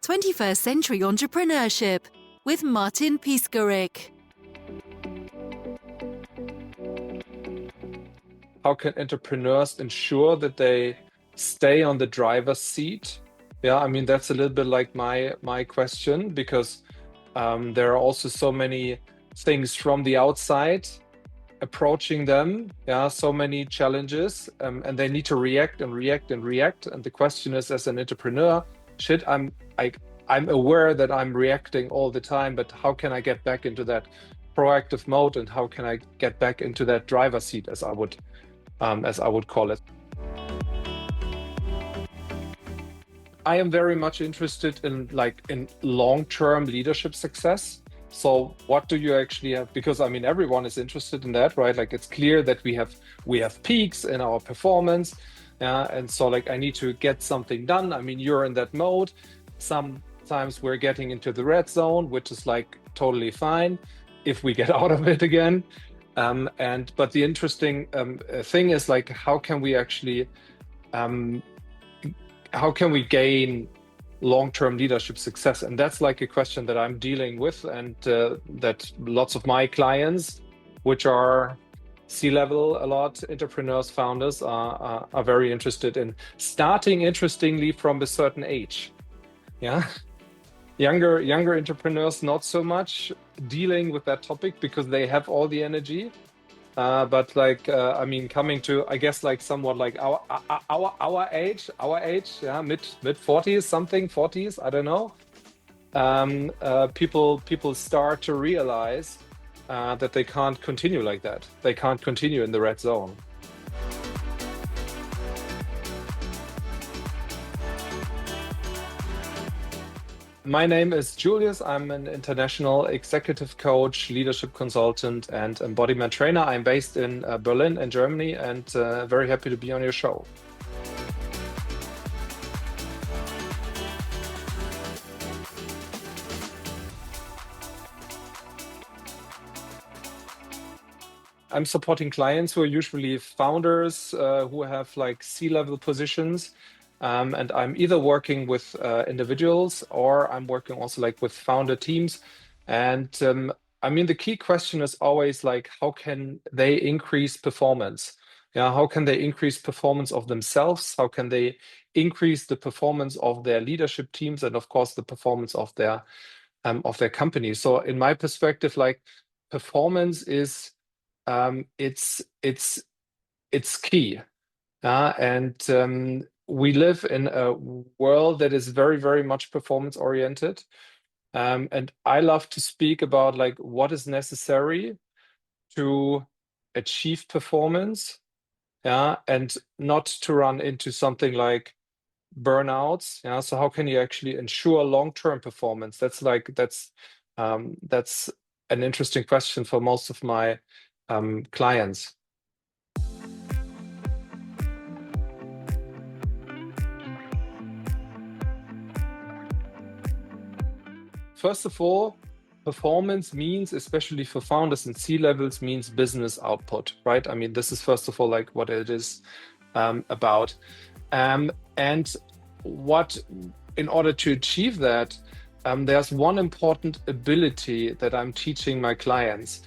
21st Century Entrepreneurship with Martin Piskarik. How can entrepreneurs ensure that they stay on the driver's seat? Yeah, I mean, that's a little bit like my question, because there are also so many things from the outside approaching them. Yeah, so many challenges, and they need to react and react and react. And the question is, as an entrepreneur, I'm aware that I'm reacting all the time, but how can I get back into that proactive mode, and how can I get back into that driver's seat, as I would call it? I am very much interested in long-term leadership success. So what do you actually have? Because I mean, everyone is interested in that, right? Like, it's clear that we have peaks in our performance, and so I need to get something done. I mean, you're in that mode. Sometimes we're getting into the red zone, which is totally fine if we get out of it again. But the interesting thing is how can we actually gain long-term leadership success? And that's a question that I'm dealing with, and that lots of my clients, which are C-level, a lot entrepreneurs, founders, are very interested in, starting interestingly from a certain age. Yeah, younger entrepreneurs not so much dealing with that topic because they have all the energy. But I mean, coming to, I guess, somewhat our age, yeah, mid 40s, something 40s, I don't know. People start to realize that they can't continue like that. They can't continue in the red zone. My name is Julius. I'm an international executive coach, leadership consultant, and embodiment trainer. I'm based in Berlin in Germany, and very happy to be on your show. I'm supporting clients who are usually founders who have C-level positions. And I'm either working with individuals, or I'm working also with founder teams. And I mean, the key question is always how can they increase performance? Yeah, how can they increase performance of themselves? How can they increase the performance of their leadership teams, and of course the performance of their company? So in my perspective, performance is it's key. And we live in a world that is very, very much performance oriented. And I love to speak about what is necessary to achieve performance, and not to run into something like burnouts. Yeah. So how can you actually ensure long-term performance? That's an interesting question for most of my clients. First of all, performance means, especially for founders and C-levels, means business output, right? I mean, this is first of all what it is about. And in order to achieve that, there's one important ability that I'm teaching my clients,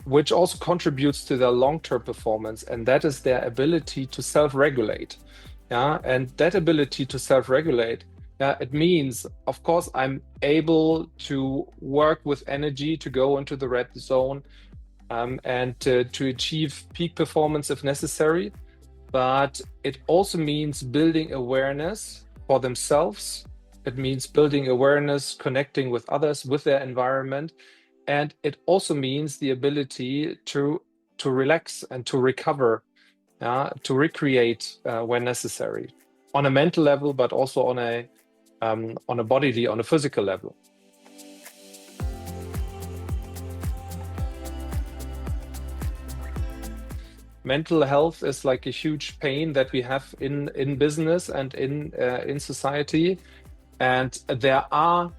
which also contributes to their long-term performance, and that is their ability to self-regulate. Yeah, and that ability to self-regulate, it means, of course, I'm able to work with energy to go into the red zone, and to achieve peak performance if necessary. But it also means building awareness for themselves. It means building awareness, connecting with others, with their environment. And it also means the ability to relax and to recover, to recreate when necessary, on a mental level, but also on a bodily, on a physical level. Mental health is a huge pain that we have in business and in society. And there are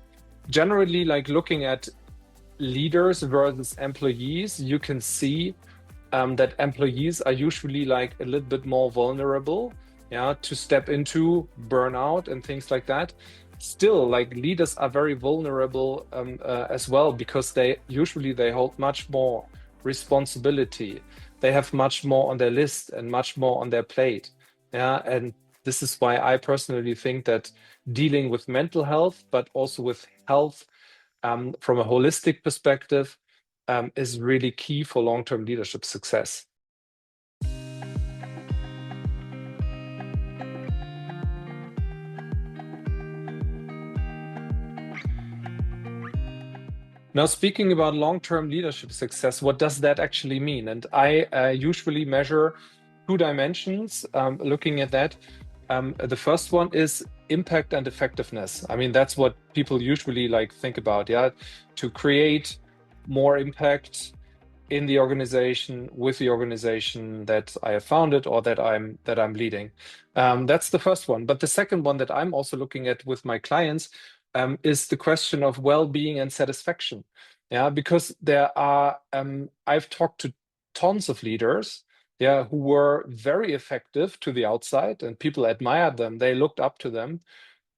generally, looking at leaders versus employees, you can see that employees are usually a little bit more vulnerable, to step into burnout and things like that. still, like, leaders are very vulnerable as well, because they hold much more responsibility. They have much more on their list and much more on their plate. Yeah, and this is why I personally think that dealing with mental health, but also with health from a holistic perspective, is really key for long-term leadership success. Now, speaking about long-term leadership success, what does that actually mean? And I usually measure two dimensions looking at that. The first one is impact and effectiveness. I mean, that's what people usually like think about, yeah, to create more impact in the organization, with the organization that I have founded or that I'm leading. That's the first one. But the second one that I'm also looking at with my clients is the question of well-being and satisfaction. Yeah, because there are I've talked to tons of leaders, yeah, who were very effective to the outside, and people admired them. They looked up to them,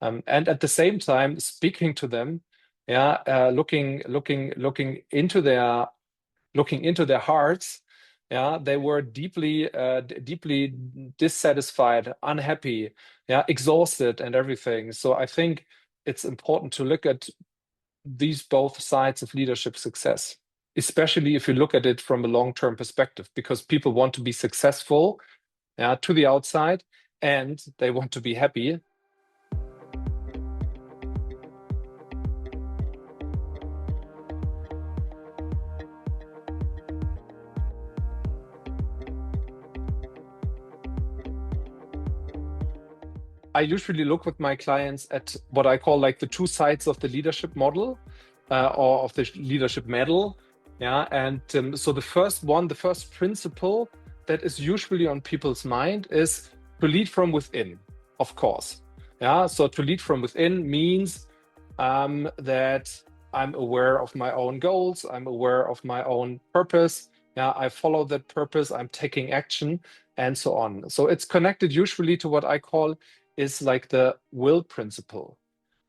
and at the same time, speaking to them, yeah, looking into their hearts, yeah, they were deeply dissatisfied, unhappy, yeah, exhausted, and everything. So I think it's important to look at these both sides of leadership success, especially if you look at it from a long-term perspective, because people want to be successful, yeah, to the outside, and they want to be happy. I usually look with my clients at what I call like the two sides of the leadership model, or of the leadership medal. Yeah, and so the first one, the first principle that is usually on people's mind is to lead from within, of course. Yeah, so to lead from within means that I'm aware of my own goals, I'm aware of my own purpose. Yeah, I follow that purpose, I'm taking action, and so on. So it's connected usually to what I call is like the will principle.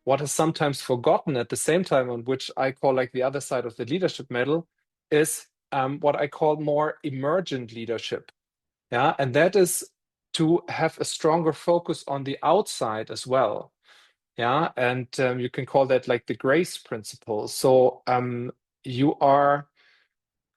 What is sometimes forgotten at the same time, on which I call like the other side of the leadership medal, is what I call more emergent leadership. Yeah, and that is to have a stronger focus on the outside as well. Yeah, and you can call that like the grace principle. So you are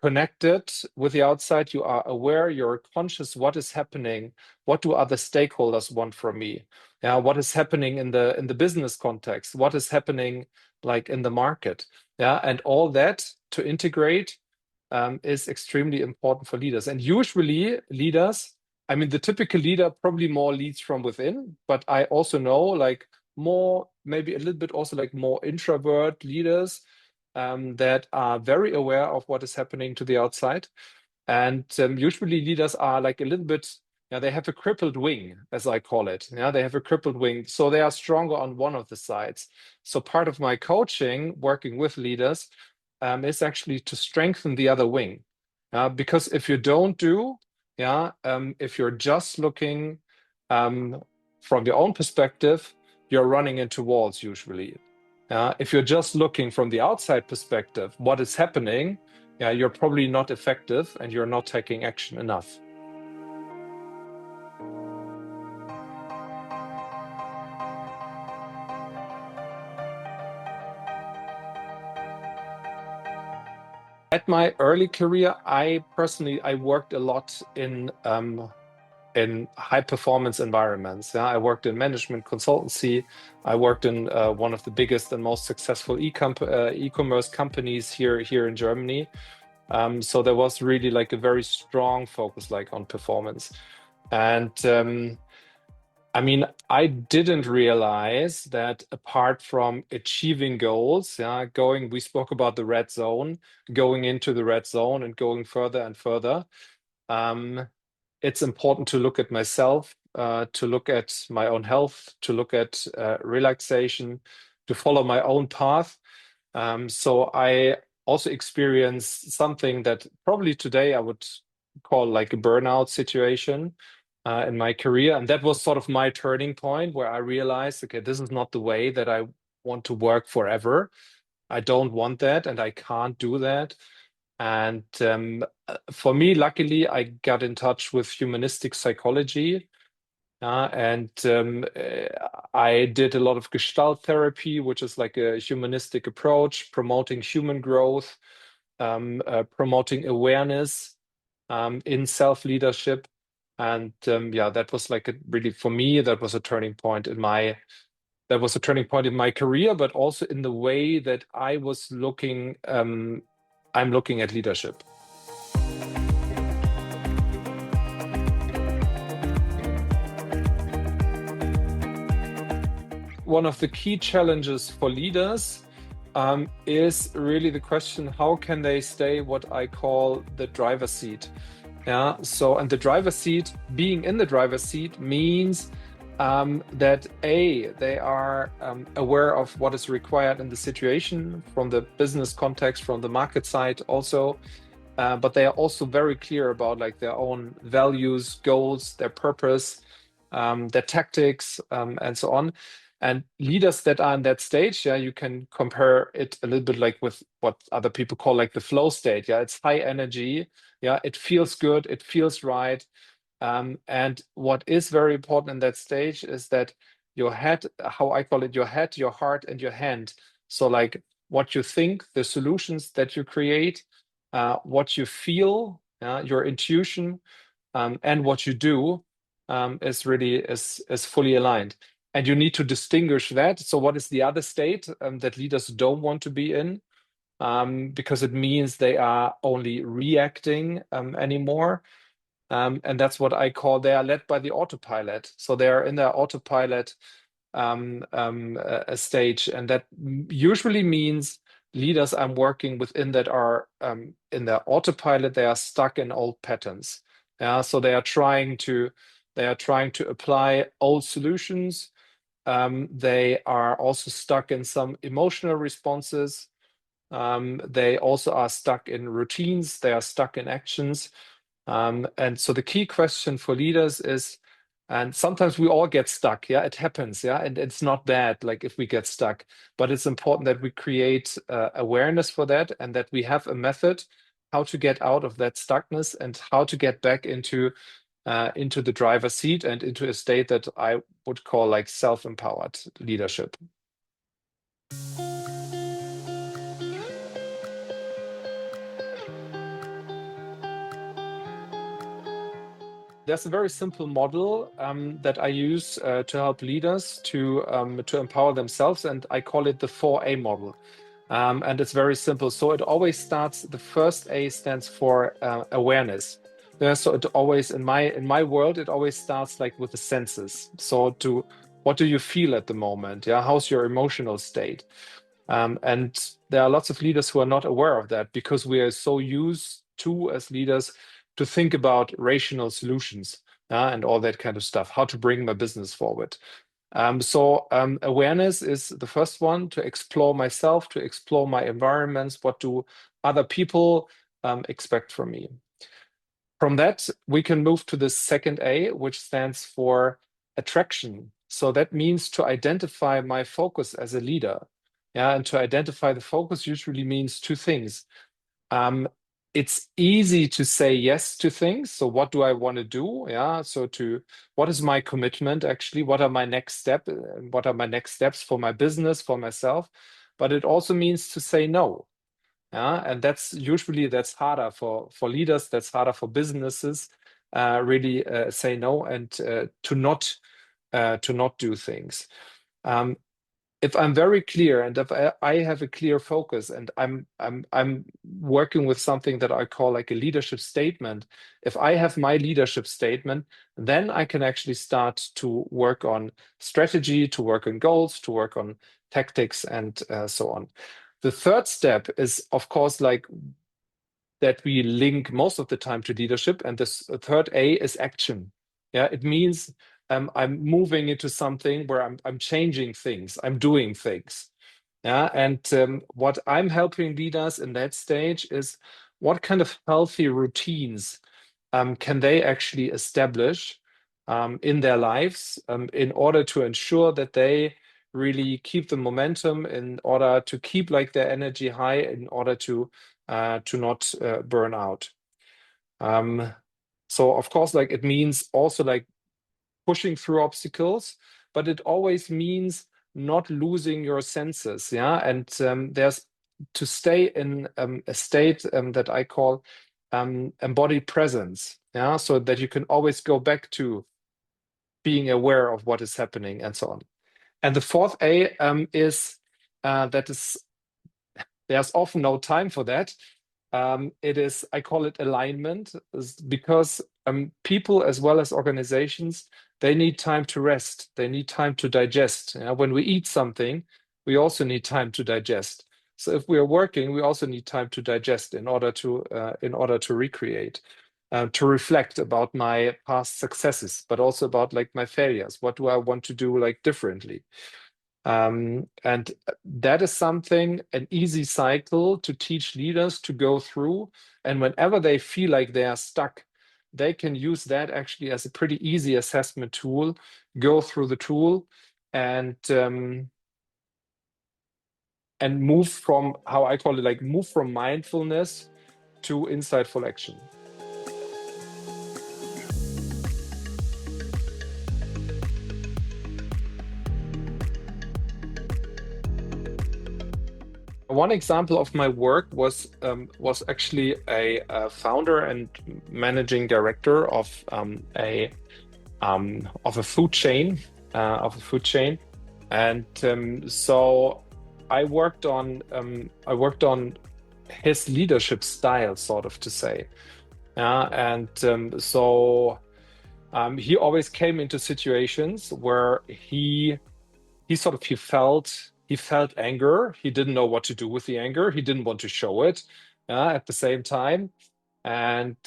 connected with the outside, you are aware, you're conscious what is happening, what do other stakeholders want from me, yeah, what is happening in the business context, what is happening like in the market, yeah, and all that to integrate is extremely important for leaders. And usually leaders, I mean, the typical leader probably more leads from within, but I also know like more, maybe a little bit also like more introvert leaders that are very aware of what is happening to the outside. And usually leaders are like a little bit, yeah, they have a crippled wing, as I call it. Yeah, they have a crippled wing. So they are stronger on one of the sides. So part of my coaching, working with leaders, is actually to strengthen the other wing. Because if you don't do, yeah, if you're just looking from your own perspective, you're running into walls usually. If you're just looking from the outside perspective, what is happening, yeah, you're probably not effective and you're not taking action enough. At my early career, I personally worked a lot in high performance environments. Yeah, I worked in management consultancy. I worked in one of the biggest and most successful e-commerce companies here in Germany. So there was really like a very strong focus like on performance. And I mean, I didn't realize that apart from achieving goals, yeah, we spoke about the red zone, going into the red zone and going further and further. It's important to look at myself, to look at my own health, to look at relaxation, to follow my own path. So I also experienced something that probably today I would call like a burnout situation. in my career. And that was sort of my turning point where I realized, okay, this is not the way that I want to work forever. I don't want that, and I can't do that. And for me, luckily, I got in touch with humanistic psychology. And I did a lot of Gestalt therapy, which is like a humanistic approach, promoting human growth, promoting awareness in self-leadership. And yeah, that was like really, for me, that was a turning point in my career, but also in the way that I was looking, I'm looking at leadership. One of the key challenges for leaders is really the question, how can they stay what I call the driver's seat? Yeah. So, and the driver's seat, being in the driver's seat means that they are aware of what is required in the situation from the business context, from the market side also, but they are also very clear about like their own values, goals, their purpose, their tactics, and so on. And leaders that are in that stage, yeah, you can compare it a little bit like with what other people call like the flow state. Yeah, it's high energy. Yeah, it feels good. It feels right. And what is very important in that stage is that your head, how I call it, your head, your heart, and your hand. So like what you think, the solutions that you create, what you feel, your intuition, and what you do is really is fully aligned. And you need to distinguish that. So what is the other state that leaders don't want to be in? Because it means they are only reacting anymore. And that's what I call, they are led by the autopilot. So they are in their autopilot stage. And that usually means leaders I'm working within that are in their autopilot, they are stuck in old patterns. Yeah, so they are trying to apply old solutions. They are also stuck in some emotional responses. They also are stuck in routines. They are stuck in actions. And so the key question for leaders is, and sometimes we all get stuck, yeah, it happens, yeah, and it's not bad, like if we get stuck, but it's important that we create awareness for that and that we have a method how to get out of that stuckness and how to get back into the driver's seat and into a state that I would call like self-empowered leadership. There's a very simple model that I use to help leaders to empower themselves, and I call it the 4A model. And it's very simple. So it always starts. The first A stands for awareness. Yeah, so it always in my world it always starts like with the senses. So what do you feel at the moment? Yeah, how's your emotional state? And there are lots of leaders who are not aware of that because we are so used to, as leaders, to think about rational solutions and all that kind of stuff, how to bring my business forward. So awareness is the first one, to explore myself, to explore my environments. What do other people expect from me? From that, we can move to the second A, which stands for attraction. So that means to identify my focus as a leader. Yeah, and to identify the focus usually means two things. It's easy to say yes to things. So what do I want to do? Yeah. So what is my commitment actually? What are my next steps? What are my next steps for my business, for myself? But it also means to say no. Yeah. And that's harder for leaders. That's harder for businesses. Really say no and to not do things. If I'm very clear and if I have a clear focus and I'm working with something that I call like a leadership statement, if I have my leadership statement, then I can actually start to work on strategy, to work on goals, to work on tactics, and so on. The third step is, of course, like that we link most of the time to leadership, and this third A is action. Yeah, it means I'm moving into something where I'm changing things, I'm doing things. Yeah, and what I'm helping leaders in that stage is what kind of healthy routines can they actually establish in their lives in order to ensure that they really keep the momentum, in order to keep like their energy high, in order to not burn out. So of course, like it means also like pushing through obstacles, but it always means not losing your senses. Yeah. And there's to stay in a state that I call embodied presence. Yeah. So that you can always go back to being aware of what is happening and so on. And the fourth A is that is there's often no time for that. It is, I call it alignment, because people as well as organizations, they need time to rest. They need time to digest. When we eat something, we also need time to digest. So if we are working, we also need time to digest in order to recreate, to reflect about my past successes, but also about like my failures. What do I want to do like differently? And that is something, an easy cycle to teach leaders to go through. And whenever they feel like they are stuck, they can use that actually as a pretty easy assessment tool, go through the tool and move from, how I call it, like move from mindfulness to insightful action. One example of my work was actually a founder and managing director of a food chain, and so I worked on his leadership style, sort of to say, and so he always came into situations where he felt anger. He didn't know what to do with the anger. He didn't want to show it at the same time. And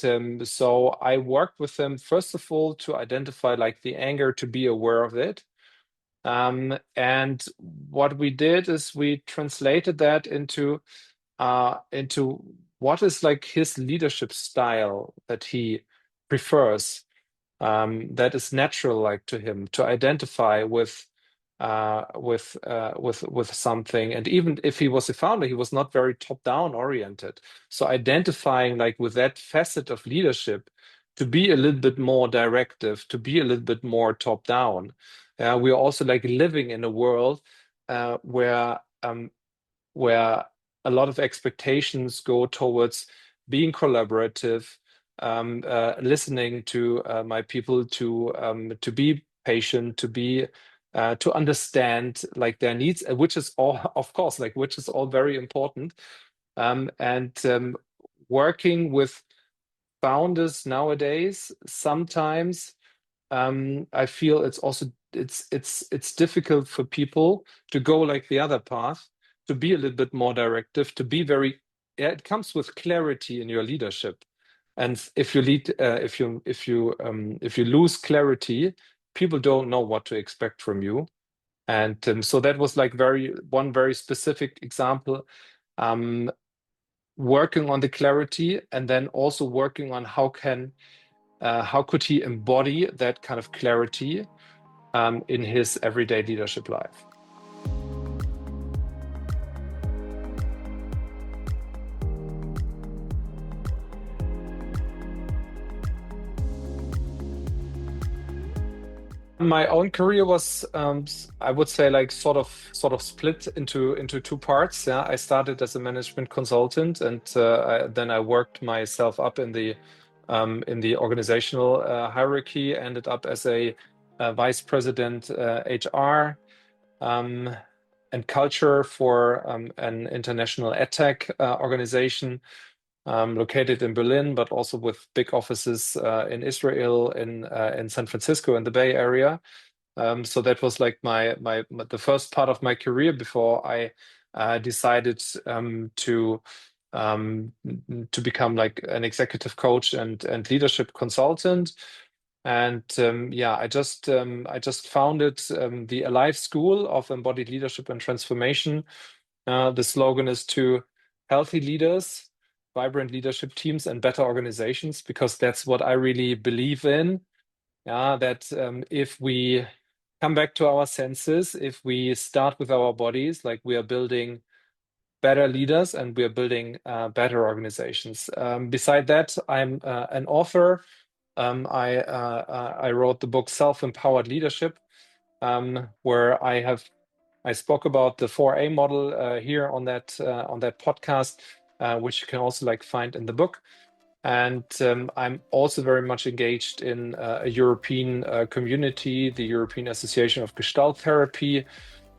so I worked with him, first of all, to identify like the anger, to be aware of it. And what we did is we translated that into what is like his leadership style that he prefers, that is natural like to him, to identify with something. And even if he was a founder, he was not very top down oriented. So identifying like with that facet of leadership, to be a little bit more directive, to be a little bit more top down. We are also like living in a world where a lot of expectations go towards being collaborative, listening to my people, to be patient, to understand like their needs, which is all, of course, like which is all very important. And working with founders nowadays, sometimes I feel it's also it's difficult for people to go like the other path, to be a little bit more directive, to be very, yeah, it comes with clarity in your leadership. And if you lead, if you lose clarity, people don't know what to expect from you. And so that was like one very specific example, working on the clarity, and then also working on how could he embody that kind of clarity in his everyday leadership life. My own career was, I would say, like sort of split into two parts. Yeah, I started as a management consultant, and then I worked myself up in the organizational hierarchy. Ended up as a vice president HR and culture for an international edtech organization located in Berlin, but also with big offices in Israel, in San Francisco, in the Bay Area. So that was like the first part of my career before I decided to become like an executive coach and leadership consultant. And yeah, I just founded the Alive School of Embodied Leadership and Transformation. The slogan is to healthy leaders, vibrant leadership teams, and better organizations, because that's what I really believe in. That if we come back to our senses, if we start with our bodies, like we are building better leaders and we are building better organizations. Beside that, I'm an author. I wrote the book Self-Empowered Leadership, where I spoke about the 4A model here on that podcast, which you can also like find in the book. And I'm also very much engaged in a European community, the European Association of Gestalt Therapy,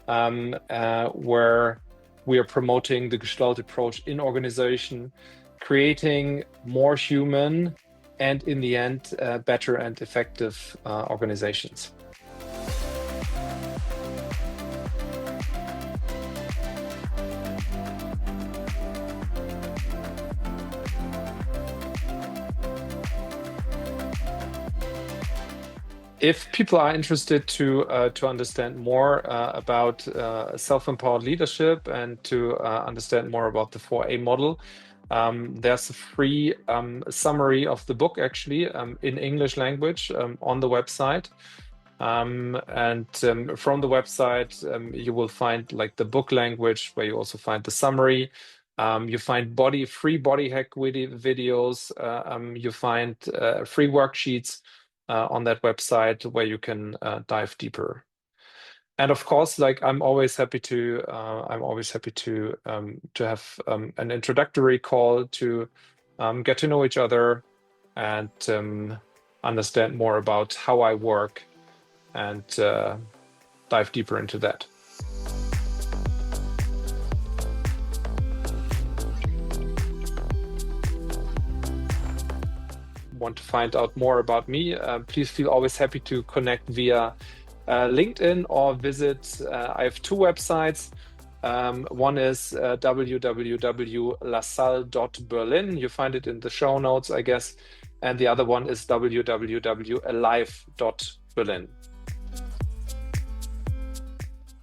where we are promoting the Gestalt approach in organization, creating more human and in the end, better and effective organizations. If people are interested to understand more about self-empowered leadership and to understand more about the 4A model, there's a free summary of the book actually in English language on the website. And from the website, you will find like the book language where you also find the summary. You find free body hack videos. You find free worksheets on that website where you can dive deeper. And of course, like I'm always happy to have an introductory call to get to know each other and understand more about how I work and dive deeper into that. Want to find out more about me, please feel always happy to connect via LinkedIn or visit. I have two websites. One is www.lassalle.berlin. You find it in the show notes, I guess. And the other one is www.alive.berlin.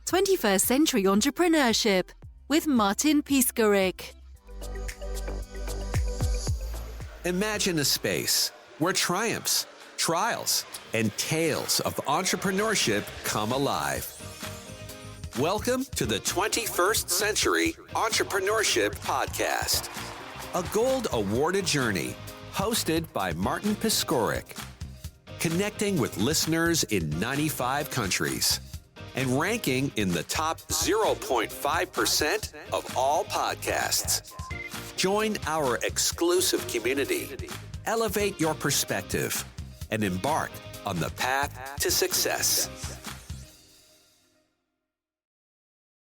21st Century Entrepreneurship with Martin Piskarik. Imagine a space where triumphs, trials, and tales of entrepreneurship come alive. Welcome to the 21st Century Entrepreneurship Podcast, a gold awarded journey hosted by Martin Piskarik, connecting with listeners in 95 countries and ranking in the top 0.5% of all podcasts. Join our exclusive community, elevate your perspective, and embark on the path to success.